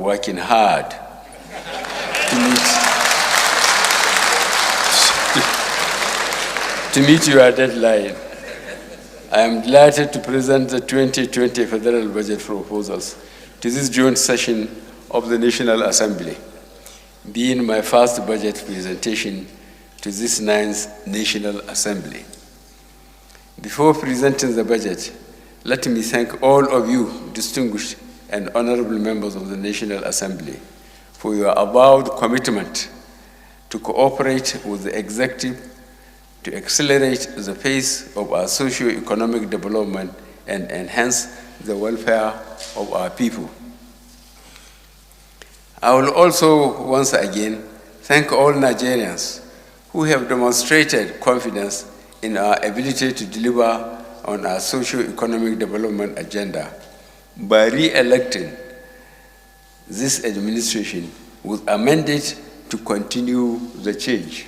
working hard to meet your deadline. I am delighted to present the 2020 federal budget proposals to this joint session of the National Assembly, being my first budget presentation to this 9th National Assembly. Before presenting the budget, let me thank all of you, distinguished and honorable members of the National Assembly, for your avowed commitment to cooperate with the executive to accelerate the pace of our socio-economic development and enhance the welfare of our people. I will also once again thank all Nigerians who have demonstrated confidence in our ability to deliver on our socio-economic development agenda by re-electing this administration with a mandate to continue the change.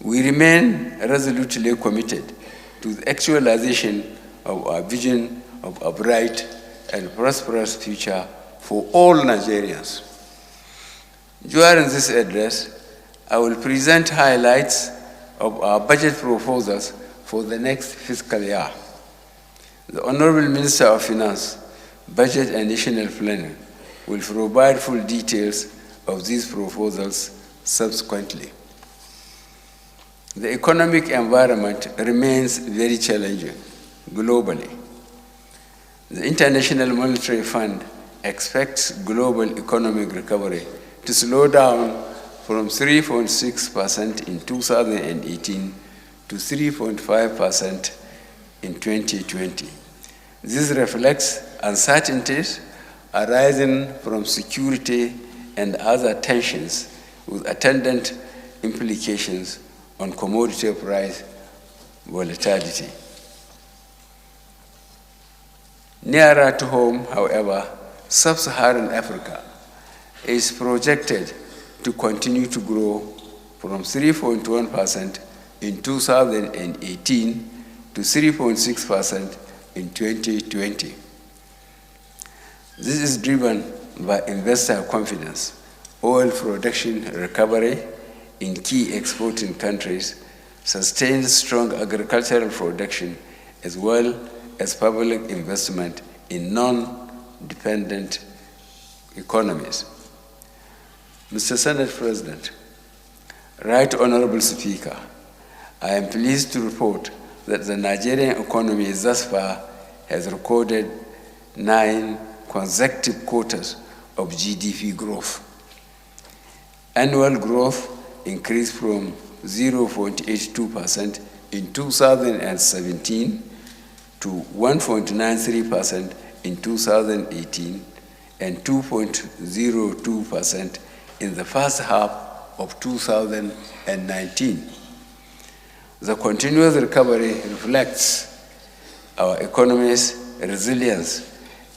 We remain resolutely committed to the actualization of our vision of a bright and prosperous future for all Nigerians. During this address, I will present highlights of our budget proposals for the next fiscal year. The Honorable Minister of Finance, Budget and National Planning will provide full details of these proposals subsequently. The economic environment remains very challenging globally. The International Monetary Fund expects global economic recovery to slow down from 3.6% in 2018 to 3.5% in 2020. This reflects uncertainties arising from security and other tensions with attendant implications on commodity price volatility. Nearer to home, however, sub-Saharan Africa is projected to continue to grow from 3.1% in 2018 to 3.6% in 2020. This is driven by investor confidence, oil production recovery in key exporting countries, sustained strong agricultural production, as well as public investment in non-dependent economies. Mr. Senate President, Right Honorable Speaker, I am pleased to report that the Nigerian economy thus far has recorded 9 consecutive quarters of GDP growth. Annual growth increased from 0.82% in 2017 to 1.93% in 2018 and 2.02% in the first half of 2019. The continuous recovery reflects our economy's resilience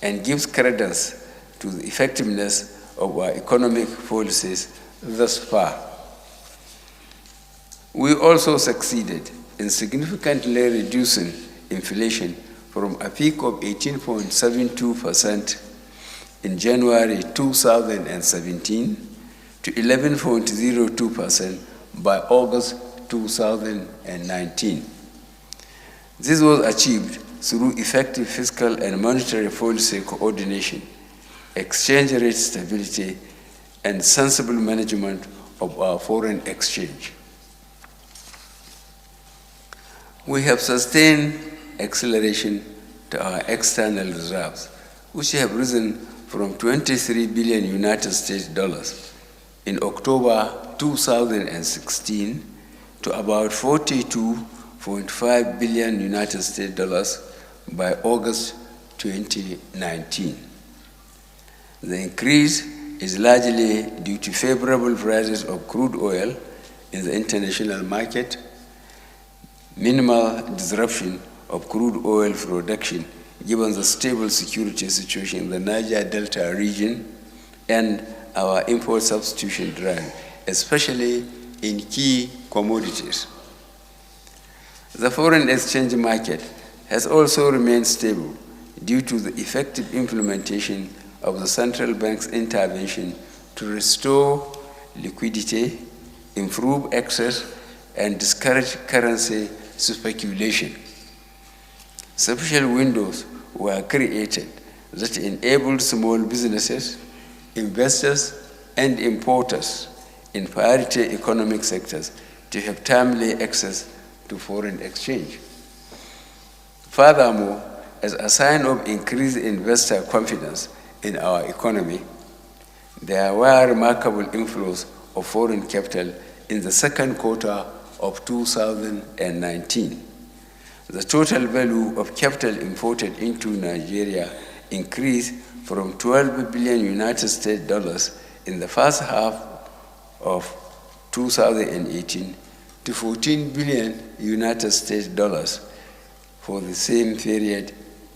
and gives credence to the effectiveness of our economic policies thus far. We also succeeded in significantly reducing inflation from a peak of 18.72% in January 2017 to 11.02% by August 2019. This was achieved through effective fiscal and monetary policy coordination, exchange rate stability, and sensible management of our foreign exchange. We have sustained acceleration to our external reserves, which have risen from 23 billion United States dollars in October 2016 to about 42.5 billion United States dollars by August 2019. The increase is largely due to favorable prices of crude oil in the international market, minimal disruption of crude oil production given the stable security situation in the Niger Delta region, and our import substitution drive, especially in key commodities. The foreign exchange market has also remained stable due to the effective implementation of the central bank's intervention to restore liquidity, improve access, and discourage currency speculation. Sufficient windows were created that enabled small businesses, investors, and importers in priority economic sectors to have timely access to foreign exchange. Furthermore, as a sign of increased investor confidence in our economy, there were remarkable inflows of foreign capital in the second quarter of 2019. The total value of capital imported into Nigeria increased from 12 billion United States dollars in the first half of 2018 to 14 billion United States dollars for the same period,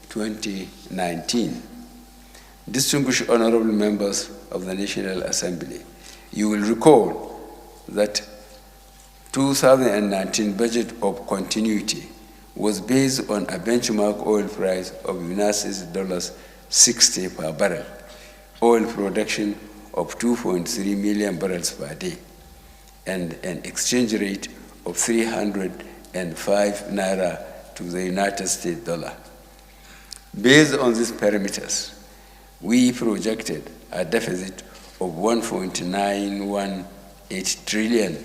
2019. Distinguished honorable members of the National Assembly, you will recall that 2019 budget of continuity was based on a benchmark oil price of United $60 per barrel, oil production of 2.3 million barrels per day, and an exchange rate of 305 naira to the United States dollar. Based on these parameters, we projected a deficit of 1.918 trillion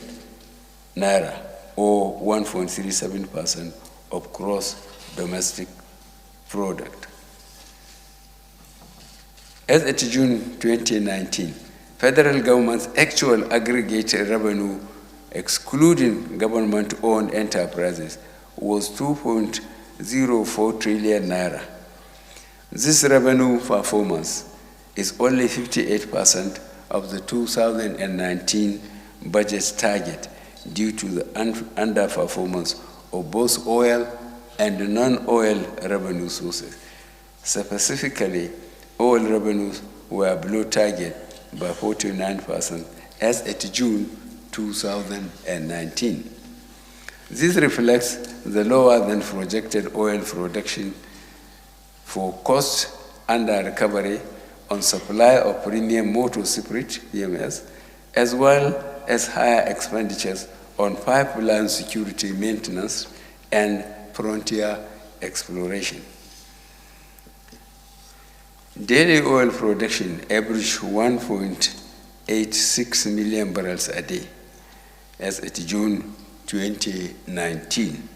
naira, or 1.37% of gross domestic product. As at June 2019, federal government's actual aggregate revenue, excluding government-owned enterprises, was 2.04 trillion naira. This revenue performance is only 58% of the 2019 budget target due to the underperformance of both oil and non-oil revenue sources. Specifically, oil revenues were below target by 49% as at June 2019. This reflects the lower than projected oil production for cost under recovery on supply of premium motor spirit, PMS, as well as higher expenditures on pipeline security maintenance and frontier exploration. Daily oil production averaged 1.86 million barrels a day as at June 2019,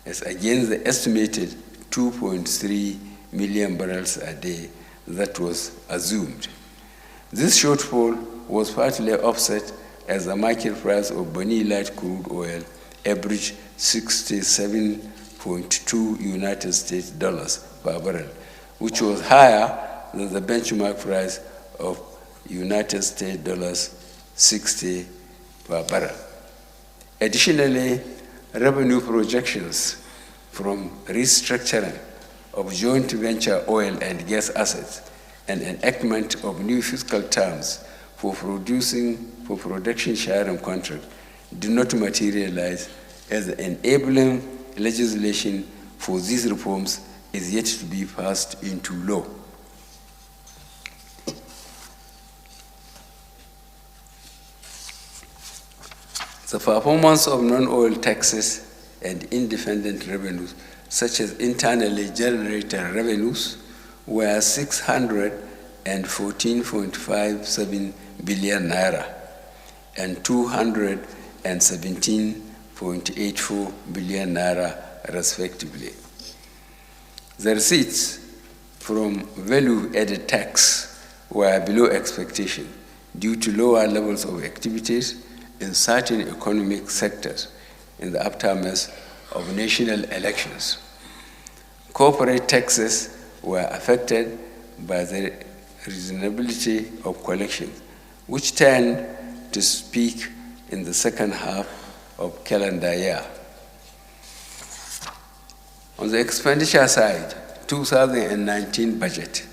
as against the estimated 2.3 million barrels a day that was assumed. This shortfall was partly offset as the market price of Bonny light crude oil averaged 67.2 United States dollars per barrel, which was higher than the benchmark price of United States dollars 60 per barrel. Additionally, revenue projections from restructuring of joint venture oil and gas assets and enactment of new fiscal terms for production sharing contract do not materialize, as the enabling legislation for these reforms is yet to be passed into law. The performance of non-oil taxes and independent revenues, such as internally generated revenues, were 614.57 billion naira and 217.84 billion naira, respectively. The receipts from value-added tax were below expectation due to lower levels of activities in certain economic sectors in the aftermath of national elections. Corporate taxes were affected by the reasonability of collections, which tend to peak in the second half of calendar year. On the expenditure side, 2019 budget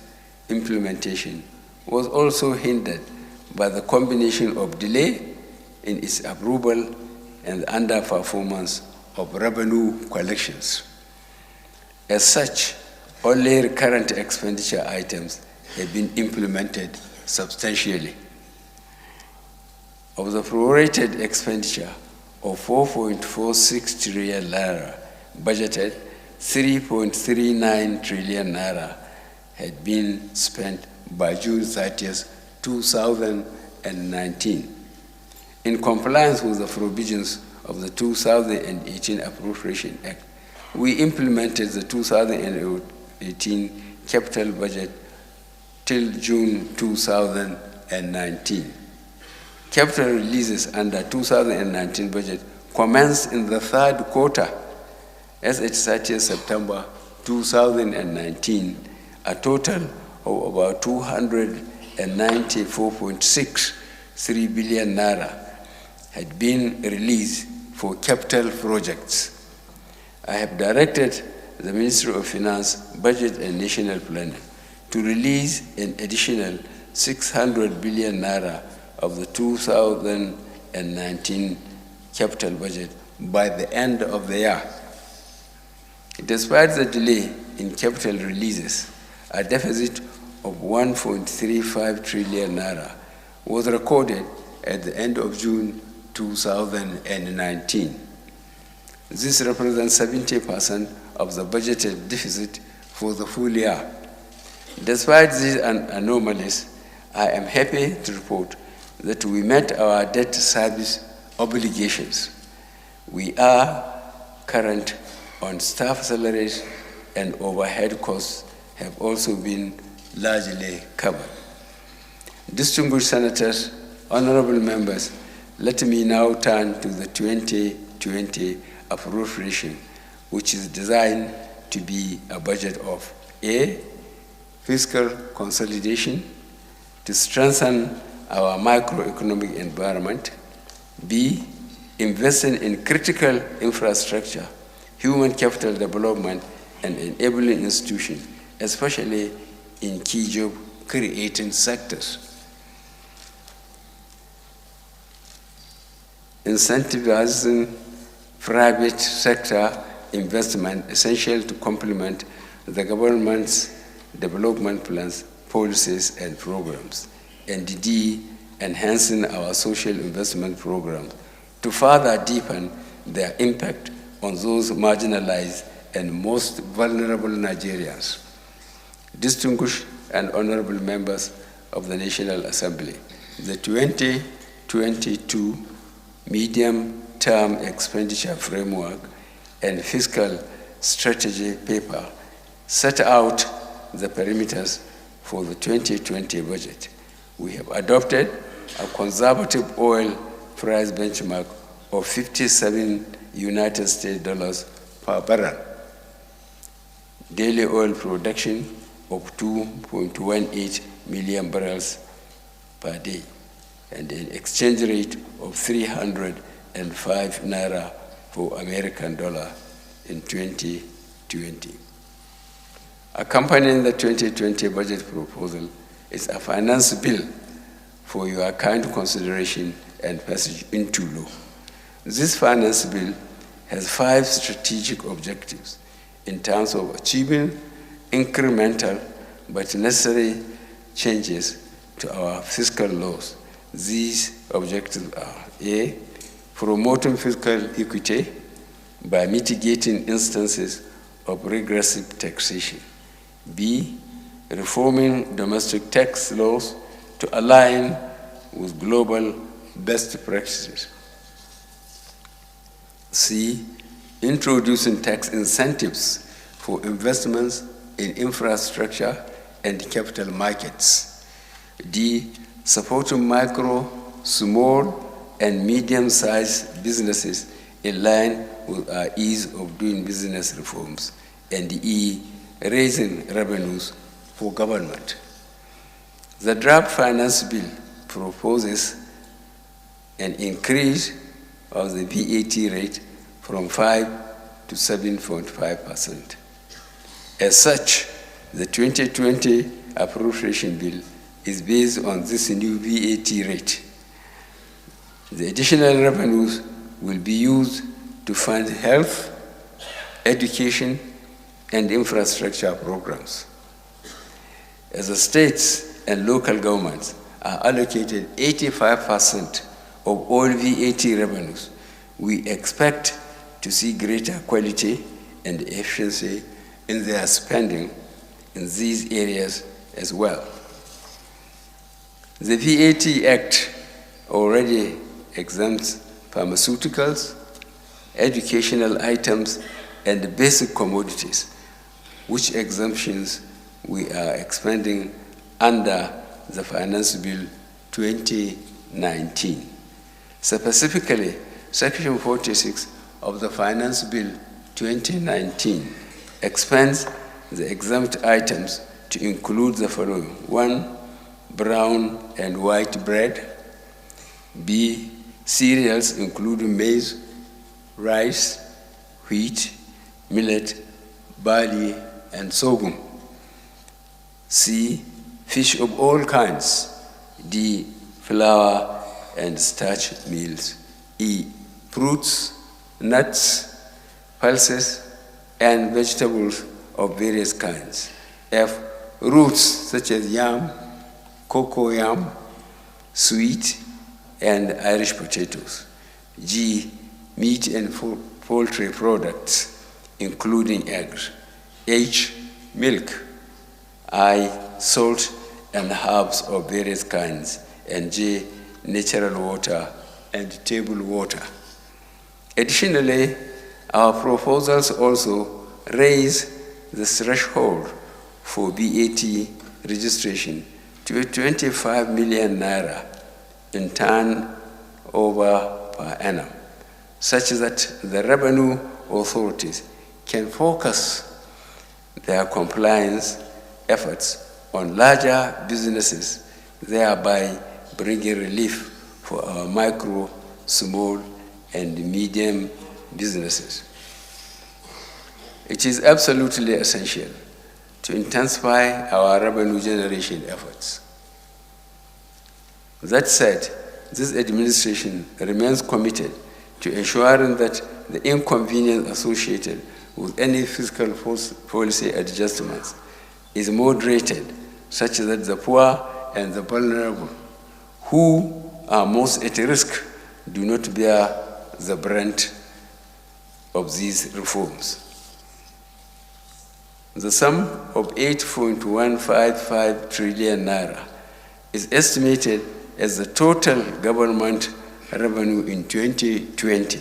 implementation was also hindered by the combination of delay in its approval and underperformance of revenue collections. As such, only recurrent expenditure items have been implemented substantially. Of the prorated expenditure of 4.46 trillion naira budgeted, 3.39 trillion naira had been spent by June 30th, 2019. In compliance with the provisions of the 2018 Appropriation Act, we implemented the 2018 capital budget till June 2019. Capital releases under 2019 budget commenced in the third quarter as at 30th September 2019, a total of about 294.63 billion naira had been released for capital projects. I have directed the Ministry of Finance, Budget and National Planning to release an additional 600 billion naira of the 2019 capital budget by the end of the year. Despite the delay in capital releases, a deficit of 1.35 trillion naira was recorded at the end of June 2019. This represents 70% of the budgeted deficit for the full year. Despite these anomalies, I am happy to report that we met our debt service obligations. We are current on staff salaries, and overhead costs have also been largely covered. Distinguished senators, honorable members, let me now turn to the 2020 appropriation, which is designed to be a budget of A, fiscal consolidation to strengthen our macroeconomic environment, B, investing in critical infrastructure, human capital development, and enabling institutions, especially in key job-creating sectors. Incentivizing private sector investment essential to complement the government's development plans, policies, and programs, and D, enhancing our social investment programs to further deepen their impact on those marginalized and most vulnerable Nigerians. Distinguished and honorable members of the National Assembly, the 2022 Medium-Term Expenditure Framework and Fiscal Strategy paper set out the parameters for the 2020 budget. We have adopted a conservative oil price benchmark of 57 United States dollars per barrel, daily oil production of 2.18 million barrels per day, and an exchange rate of 305 naira for American dollar in 2020. Accompanying the 2020 budget proposal is a finance bill for your kind consideration and passage into law. This finance bill has 5 strategic objectives in terms of achieving incremental but necessary changes to our fiscal laws. These objectives are A, promoting fiscal equity by mitigating instances of regressive taxation. B, reforming domestic tax laws to align with global best practices. C, introducing tax incentives for investments in infrastructure and capital markets. D, supporting micro, small, and medium-sized businesses in line with our ease of doing business reforms. And E, raising revenues for government. The draft finance bill proposes an increase of the VAT rate from 5 to 7.5%. As such, the 2020 appropriation bill is based on this new VAT rate. The additional revenues will be used to fund health, education, and infrastructure programs. as the states and local governments are allocated 85% of all VAT revenues, we expect to see greater quality and efficiency in their spending in these areas as well. The VAT Act already exempts pharmaceuticals, educational items, and basic commodities, which exemptions we are expanding under the Finance Bill 2019. Specifically, Section 46 of the Finance Bill 2019 expands the exempt items to include the following: 1, brown and white bread; B, cereals including maize, rice, wheat, millet, barley, and sorghum; C, fish of all kinds; D, flour and starch meals; E, fruits, nuts, pulses, and vegetables of various kinds; F, roots such as yam, cocoa yam, sweet, and Irish potatoes; G, meat and poultry products, including eggs; H, milk; I, salt and herbs of various kinds; and J, natural water and table water. Additionally, our proposals also raise the threshold for VAT registration to 25 million naira in turnover per annum, such that the revenue authorities can focus their compliance efforts on larger businesses, thereby bringing relief for our micro, small, and medium businesses. It is absolutely essential to intensify our revenue generation efforts. That said, this administration remains committed to ensuring that the inconvenience associated with any fiscal policy adjustments is moderated, such that the poor and the vulnerable, who are most at risk, do not bear the brunt of these reforms. The sum of 8.155 trillion naira is estimated as the total government revenue in 2020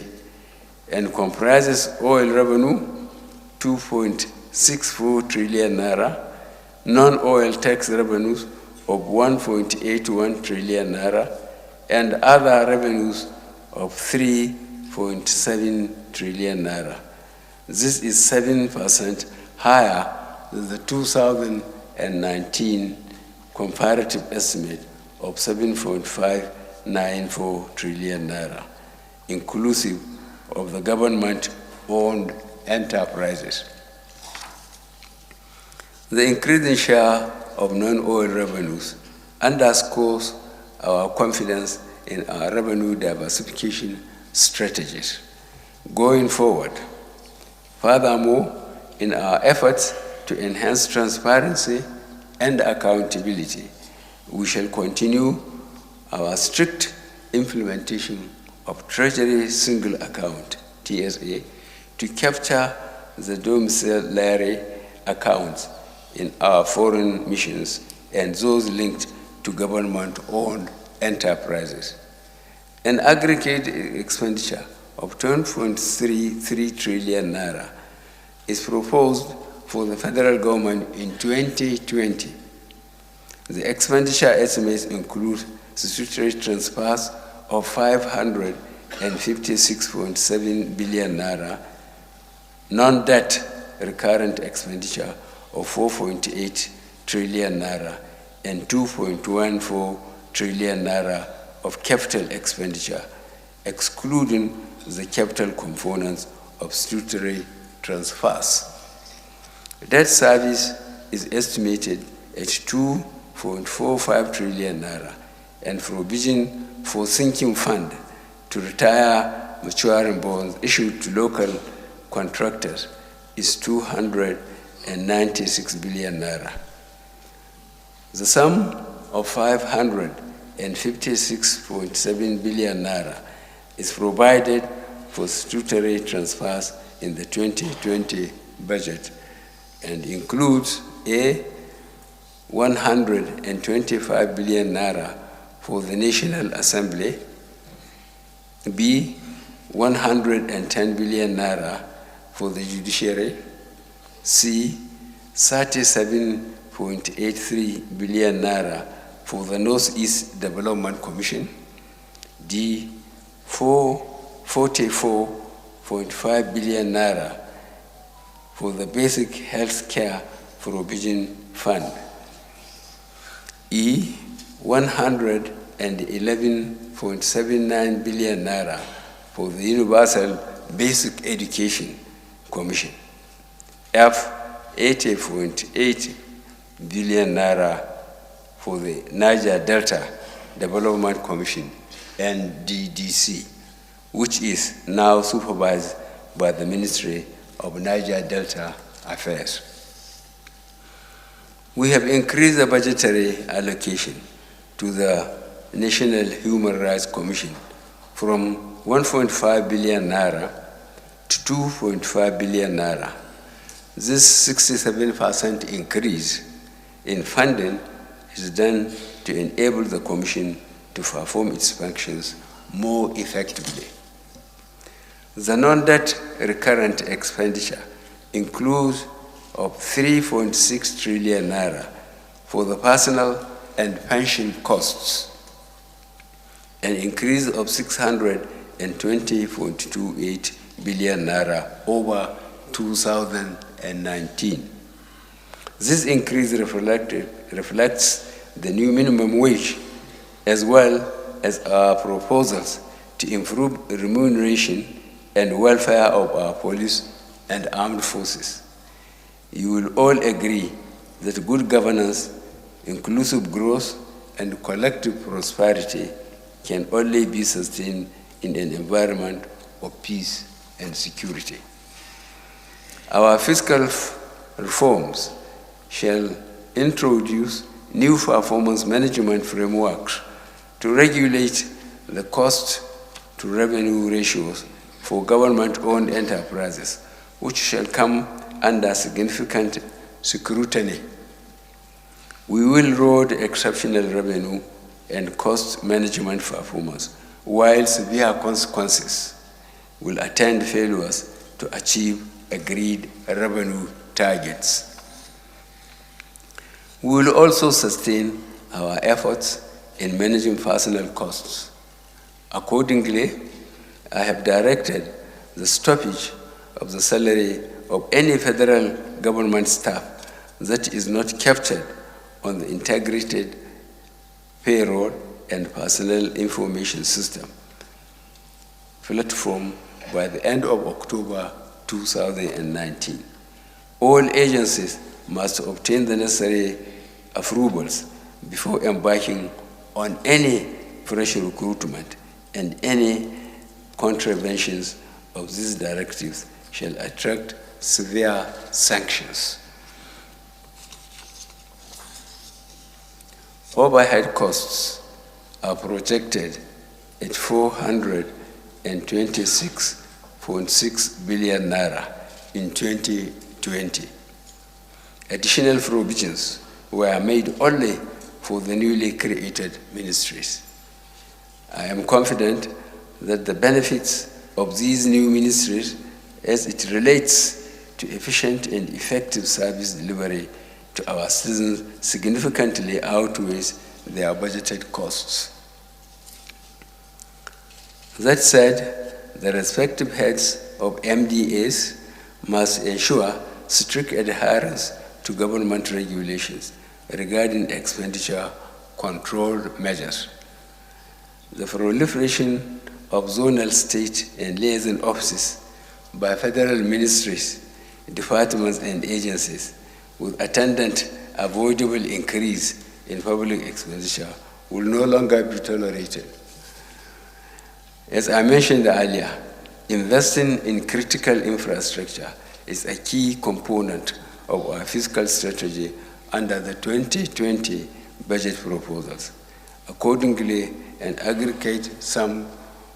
and comprises oil revenue, 2.64 trillion naira, non-oil tax revenues of 1.81 trillion naira, and other revenues of 3.7 trillion naira. This is 7% higher than the 2019 comparative estimate of 7.594 trillion naira, inclusive of the government-owned enterprises. The increasing share of non-oil revenues underscores our confidence in our revenue diversification strategies going forward. Furthermore, in our efforts to enhance transparency and accountability, we shall continue our strict implementation of Treasury Single Account, TSA, to capture the domiciliary accounts in our foreign missions and those linked to government-owned enterprises. An aggregate expenditure of 10.33 trillion naira is proposed for the federal government in 2020. The expenditure estimates include statutory transfers of 556.7 billion naira, non-debt recurrent expenditure of 4.8 trillion naira, and 2.14 trillion naira of capital expenditure, excluding the capital components of statutory transfers. Debt service is estimated at 2.45 trillion naira, and provision for sinking fund to retire maturing bonds issued to local contractors is 296 billion naira. The sum of 556.7 billion naira is provided for statutory transfers in the 2020 budget and includes A, 125 billion naira for the National Assembly, B, 110 billion naira for the judiciary, C, 37.83 billion naira for the Northeast Development Commission, D, 44.5 billion naira for the Basic Health Care Provision Fund, E, 111.79 billion naira for the Universal Basic Education Commission, F, 80.8 billion naira for the Niger Delta Development Commission, NDDC, which is now supervised by the Ministry of Niger Delta Affairs. We have increased the budgetary allocation to the National Human Rights Commission from 1.5 billion naira to 2.5 billion naira. This 67% increase in funding is done to enable the Commission to perform its functions more effectively. The non-debt recurrent expenditure includes of 3.6 trillion naira for the personal and pension costs, an increase of 620.28 billion naira over 2019. This increase reflects the new minimum wage as well as our proposals to improve remuneration and welfare of our police and armed forces. You will all agree that good governance, inclusive growth, and collective prosperity can only be sustained in an environment of peace and security. Our fiscal reforms shall introduce new performance management frameworks to regulate the cost-to-revenue ratios for government-owned enterprises, which shall come under significant scrutiny. We will road exceptional revenue and cost management performance, while severe consequences will attend failures to achieve agreed revenue targets. We will also sustain our efforts in managing personnel costs. Accordingly, I have directed the stoppage of the salary of any federal government staff that is not captured on the integrated payroll and personnel information system platform by the end of October 2019. All agencies must obtain the necessary approvals before embarking on any fresh recruitment, and any contraventions of these directives shall attract severe sanctions. Overhead costs are projected at 426.6 billion naira in 2020. Additional provisions were made only for the newly created ministries. I am confident that the benefits of these new ministries, as it relates to efficient and effective service delivery to our citizens, significantly outweighs their budgeted costs. That said, the respective heads of MDAs must ensure strict adherence to government regulations regarding expenditure control measures. The proliferation of zonal, state, and liaison offices by federal ministries, departments, and agencies with attendant avoidable increase in public expenditure will no longer be tolerated. As I mentioned earlier, investing in critical infrastructure is a key component of our fiscal strategy under the 2020 budget proposals. Accordingly, an aggregate sum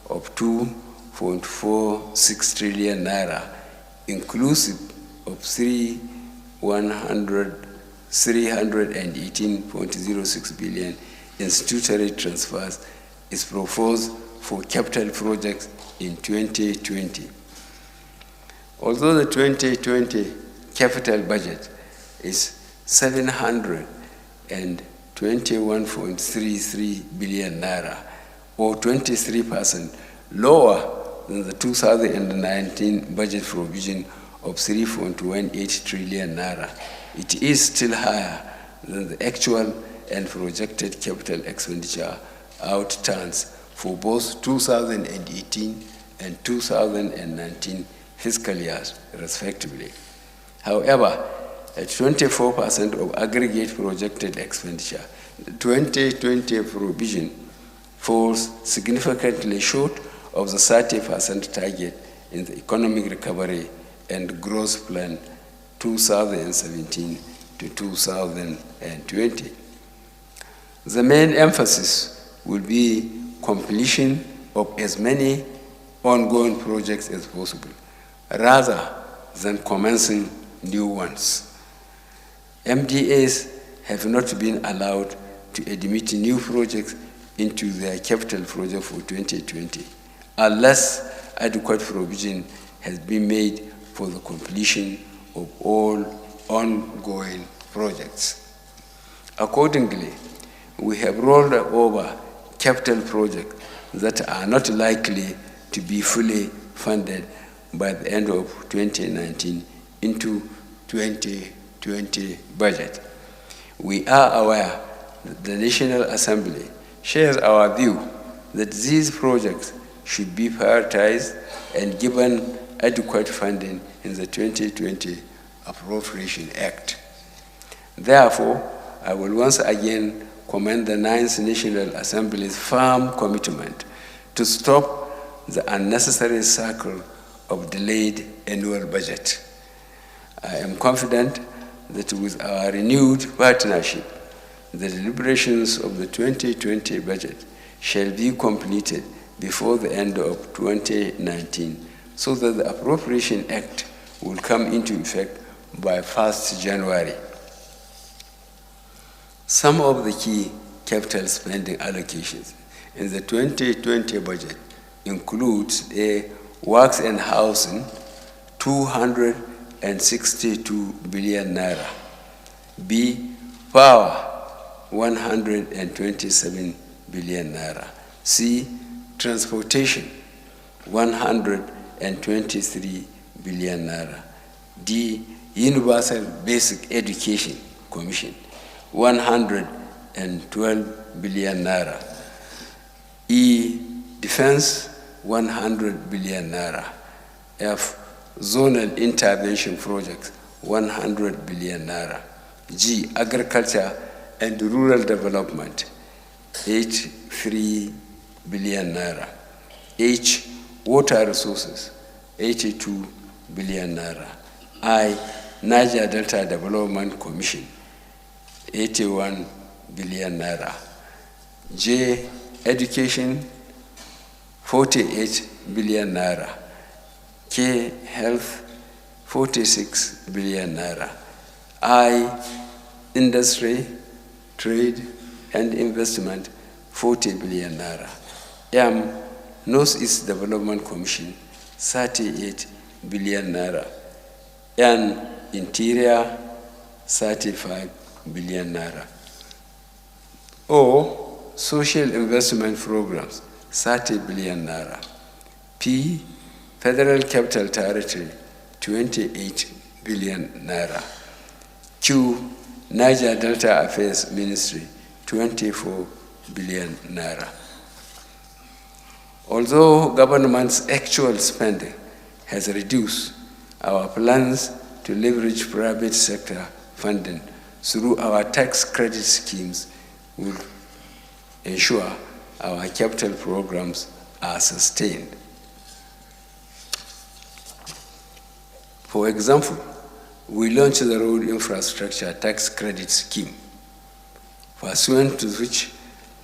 of 2.46 trillion naira, inclusive of 318.06 billion in statutory transfers, is proposed for capital projects in 2020. Although the 2020 capital budget is 721.33 billion naira, or 23% lower than the 2019 budget provision of 3.18 trillion naira, it is still higher than the actual and projected capital expenditure outturns for both 2018 and 2019 fiscal years, respectively. However, at 24% of aggregate projected expenditure, the 2020 provision falls significantly short of the 30% target in the Economic Recovery and Growth Plan 2017 to 2020. The main emphasis will be completion of as many ongoing projects as possible, rather than commencing new ones. MDAs have not been allowed to admit new projects into their capital project for 2020, unless adequate provision has been made for the completion of all ongoing projects. Accordingly, we have rolled over capital projects that are not likely to be fully funded by the end of 2019 into 2020 budget. We are aware that the National Assembly shares our view that these projects should be prioritized and given adequate funding in the 2020 Appropriation Act. Therefore, I will once again commend the 9th National Assembly's firm commitment to stop the unnecessary cycle of delayed annual budget. I am confident that with our renewed partnership, the deliberations of the 2020 budget shall be completed before the end of 2019, so that the Appropriation Act will come into effect by 1st January. Some of the key capital spending allocations in the 2020 budget includes a works and housing, 262 billion naira. B, power, 127 billion naira. C, transportation, 123 billion naira. D, universal basic education commission, 112 billion naira. E, defense, 100 billion naira. F, zonal intervention projects, 100 billion naira. G, agriculture and rural development, 83 billion naira. H, water resources, 82 billion naira. I, Niger Delta Development Commission, 81 billion naira. J, education, 48 billion naira. K, health, 46 billion naira. I, industry, trade, and investment, 40 billion naira. M, Northeast Development Commission, 38 billion naira. N, interior, 35 billion naira. O, social investment programs, 30 billion naira. P, federal capital territory, 28 billion naira. Q, Niger Delta Affairs Ministry, 24 billion naira. Although government's actual spending has reduced, our plans to leverage private sector funding through our tax credit schemes will ensure our capital programs are sustained. For example, we launched the Road Infrastructure Tax Credit Scheme pursuant to which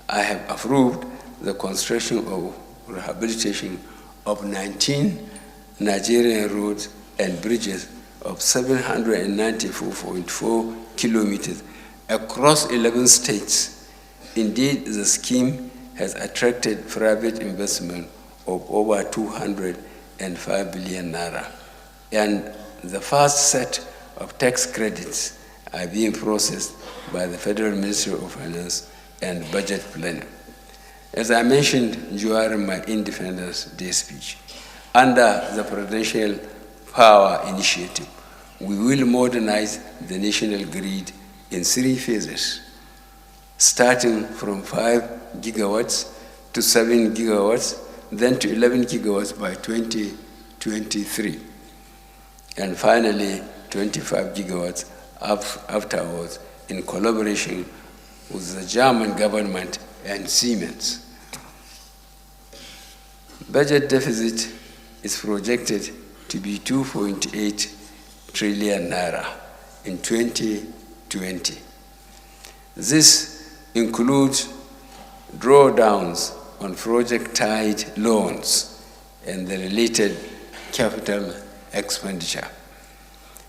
I have approved the construction or rehabilitation of 19 Nigerian roads and bridges of 794.4 kilometers across 11 states. Indeed, the scheme has attracted private investment of over 205 billion naira, and the first set of tax credits are being processed by the Federal Ministry of Finance and Budget Planning. As I mentioned during my Independence Day speech, under the Presidential Power Initiative, we will modernize the national grid in 3 phases, starting from 5 gigawatts to 7 gigawatts, then to 11 gigawatts by 2023, and finally 25 gigawatts afterwards in collaboration with the German government and Siemens. Budget deficit is projected to be 2.8 trillion naira in 2020. This includes drawdowns on project-tied loans and the related capital expenditure.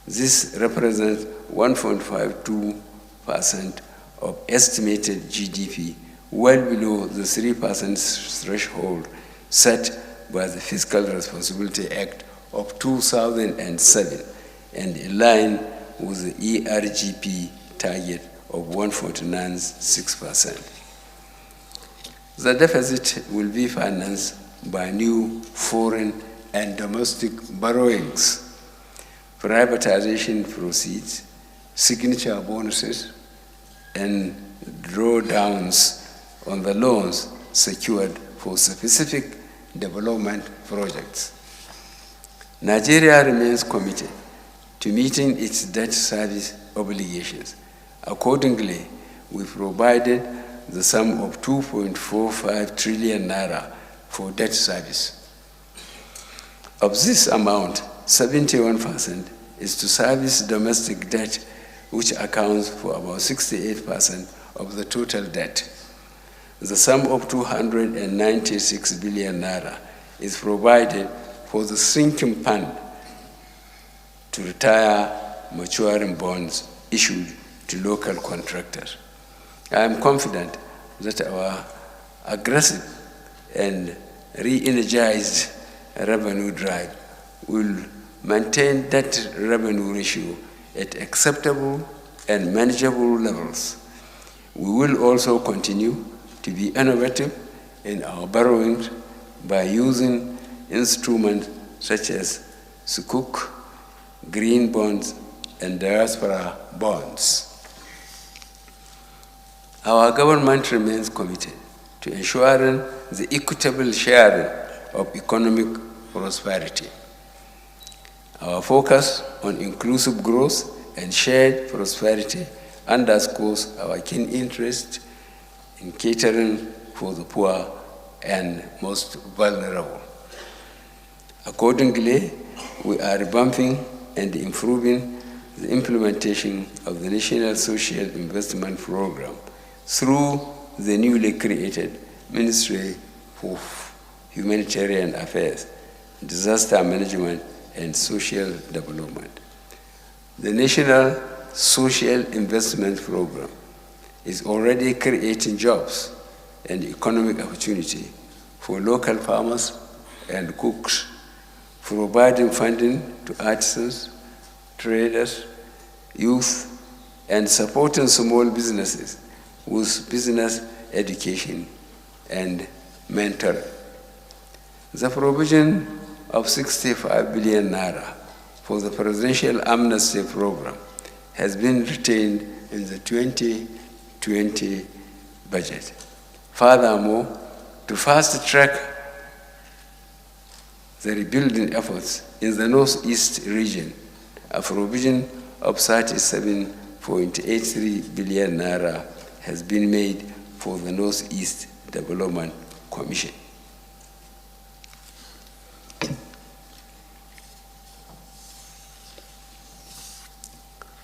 This represents 1.52% of estimated GDP, well below the 3% threshold set by the Fiscal Responsibility Act of 2007 and in line with the ERGP target of 1.96%. The deficit will be financed by new foreign and domestic borrowings, privatization proceeds, signature bonuses, and drawdowns on the loans secured for specific development projects. Nigeria remains committed to meeting its debt service obligations. Accordingly, we provided the sum of 2.45 trillion naira for debt service. Of this amount, 71% is to service domestic debt, which accounts for about 68% of the total debt. The sum of 296 billion naira is provided for the sinking fund to retire maturing bonds issued to local contractors. I am confident that our aggressive and re-energized revenue drive will maintain debt revenue ratio at acceptable and manageable levels. We will also continue to be innovative in our borrowings by using instruments such as Sukuk, green bonds, and diaspora bonds. Our government remains committed to ensuring the equitable sharing of economic prosperity. Our focus on inclusive growth and shared prosperity underscores our keen interest in catering for the poor and most vulnerable. Accordingly, we are revamping and improving the implementation of the National Social Investment Program through the newly created Ministry for Humanitarian Affairs, Disaster Management, and Social Development. The National Social Investment Program is already creating jobs and economic opportunity for local farmers and cooks, providing funding to artisans, traders, youth, and supporting small businesses with business education and mentoring. The provision of 65 billion naira for the Presidential Amnesty Program has been retained in the 2020 budget. Furthermore, to fast-track the rebuilding efforts in the Northeast region, a provision of 37.83 billion naira has been made for the Northeast Development Commission.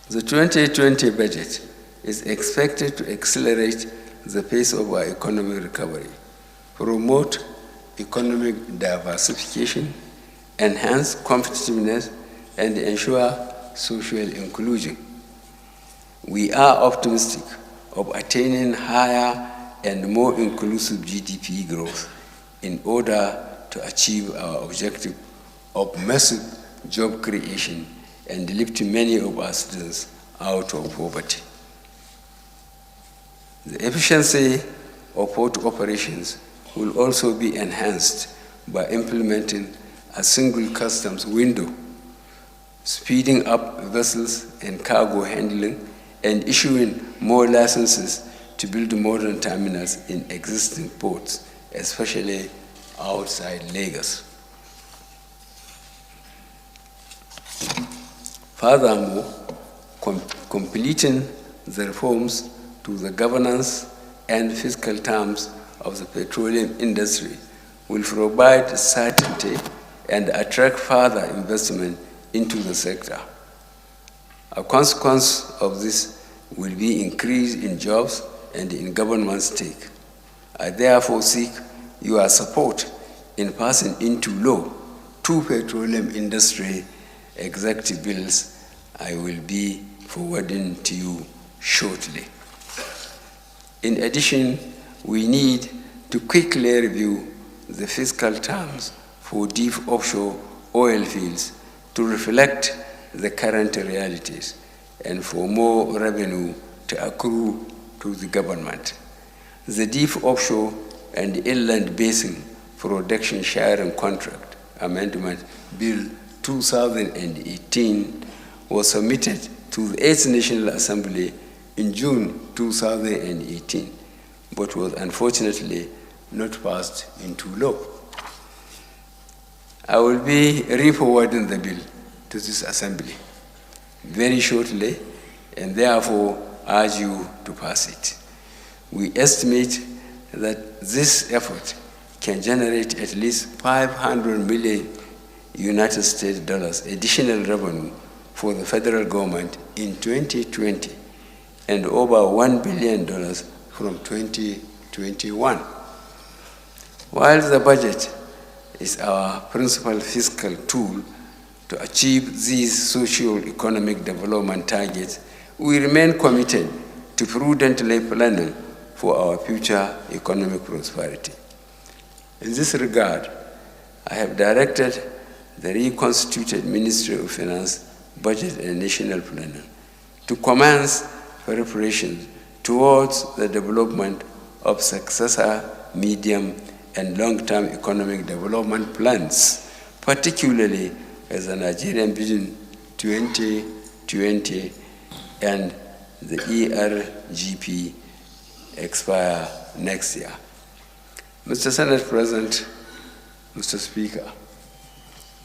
The 2020 budget is expected to accelerate the pace of our economic recovery, promote economic diversification, enhance competitiveness, and ensure social inclusion. We are optimistic of attaining higher and more inclusive GDP growth in order to achieve our objective of massive job creation and lift many of our students out of poverty. The efficiency of port operations will also be enhanced by implementing a single customs window, speeding up vessels and cargo handling, and issuing more licenses to build modern terminals in existing ports, especially outside Lagos. Furthermore, completing the reforms to the governance and fiscal terms of the petroleum industry will provide certainty and attract further investment into the sector. A consequence of this will be increase in jobs and in government stake. I therefore seek your support in passing into law 2 petroleum industry executive bills I will be forwarding to you shortly. In addition, we need to quickly review the fiscal terms for deep offshore oil fields to reflect the current realities and for more revenue to accrue to the government. The deep offshore and inland basin production sharing contract amendment bill 2018 was submitted to the 8th National Assembly in June 2018, but was unfortunately not passed into law. I will be re-forwarding the bill to this Assembly very shortly, and therefore urge you to pass it. We estimate that this effort can generate at least $500 million United States dollars additional revenue for the federal government in 2020 and over $1 billion from 2021. While the budget is our principal fiscal tool to achieve these socio-economic development targets, we remain committed to prudently planning for our future economic prosperity. In this regard, I have directed the reconstituted Ministry of Finance, Budget and National Planning to commence preparations towards the development of successor medium and long-term economic development plans, particularly as the Nigerian Vision 2020 and the ERGP expire next year. Mr. Senate President, Mr. Speaker,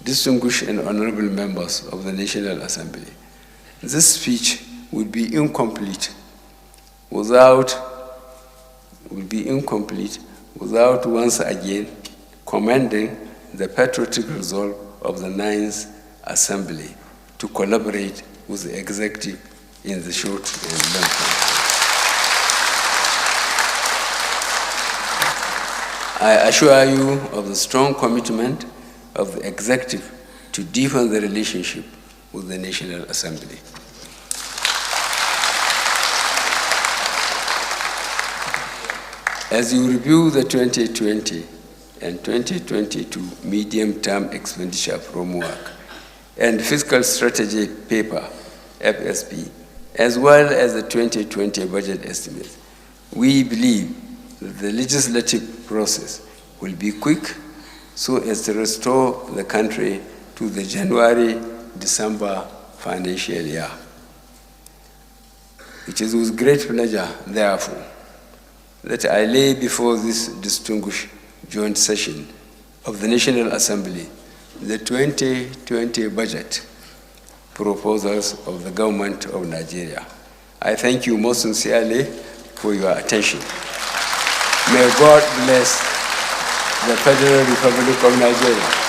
distinguished and honorable members of the National Assembly, this speech would be incomplete without once again commending the patriotic resolve of the 9th Assembly to collaborate with the executive in the short and long term. I assure you of the strong commitment of the executive to deepen the relationship with the National Assembly. As you review the 2020 and 2022 medium-term expenditure framework and fiscal strategy paper, FSP, as well as the 2020 budget estimate, we believe that the legislative process will be quick so as to restore the country to the January-December financial year. It is with great pleasure, therefore, that I lay before this distinguished joint session of the National Assembly the 2020 budget proposals of the government of Nigeria. I thank you most sincerely for your attention. May God bless the Federal Republic of Nigeria.